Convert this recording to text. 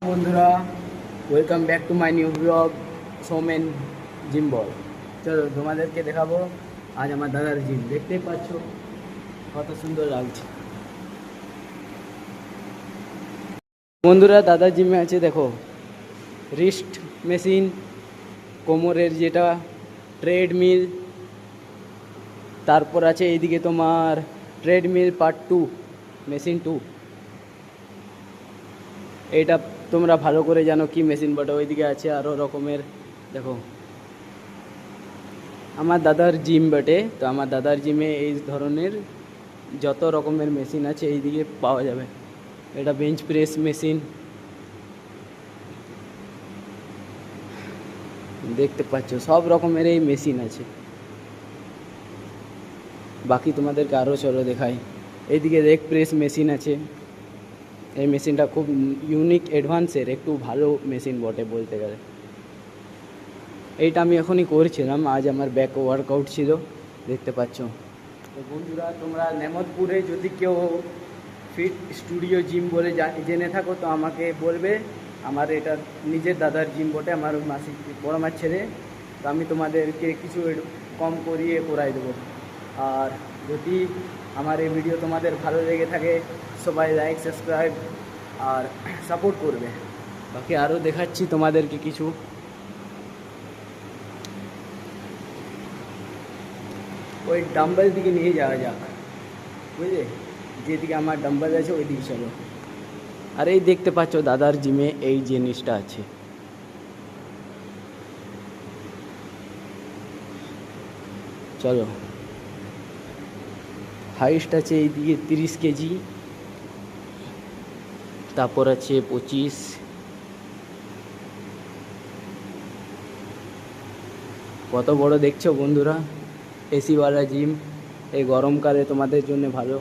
বন্ধুরা, welcome back to my new blog Soumen জিম বল। চলো তোমাদেরকে দেখাবো আজ আমার দাদার জিম। দেখতেই পাচ্ছ কত সুন্দর লাগছে। বন্ধুরা, দাদার জিমে আছে দেখো রিস্ট মেশিন, কোমরের যেটা ট্রেডমিল, তারপর আছে এইদিকে তোমার ট্রেডমিল পার্ট 2 মেশিন 2। এইটা তোমরা ভালো করে জানো কি মেশিন বটে। ওইদিকে আছে আরও রকমের দেখো। আমার দাদার জিম বটে, তো আমার দাদার জিমে এই ধরনের যত রকমের মেশিন আছে এইদিকে পাওয়া যাবে। এটা বেঞ্চ প্রেস মেশিন দেখতে পাচ্ছ, সব রকমের এই মেশিন আছে। বাকি তোমাদেরকে আরও চলো দেখাই। এইদিকে লেগ প্রেস মেশিন আছে। এই মেশিনটা খুব ইউনিক অ্যাডভান্সের একটু ভালো মেশিন বটে বলতে গেলে। এইটা আমি এখনই করছিলাম, আজ আমার ব্যাক ওয়ার্কআউট ছিল, দেখতে পাচ্ছ। তো বন্ধুরা, তোমরা নেমতপুরে যদি কেউ ফিট স্টুডিও জিম বলে জেনে থাকো তো আমাকে বলবে। আমার এটা নিজের দাদার জিম বটে, আমার মাসিক বড় মার ছেলে। তো আমি তোমাদেরকে কিছু কম করিয়ে করাই দেবো। আর যদি আমার এই ভিডিও তোমাদের ভালো লেগে থাকে সবাই লাইক সাবস্ক্রাইব আর সাপোর্ট করবে। বাকি আরও দেখাচ্ছি তোমাদেরকে কিছু। ওই ডাম্বেল দিকে নিয়ে যাওয়া যাক, বুঝলে? যেদিকে আমার ডাম্বেল আছে ওই দিকে চলো। আর এই দেখতে পাচ্ছ দাদার জিমে এই জিনিসটা আছে। চলো, হাইস্ট আছে এইদিকে 30 কেজি, তারপর আছে 25। কত বড় দেখছো বন্ধুরা, এসিওয়ালা জিম। এই গরমকালে তোমাদের জন্য ভালো।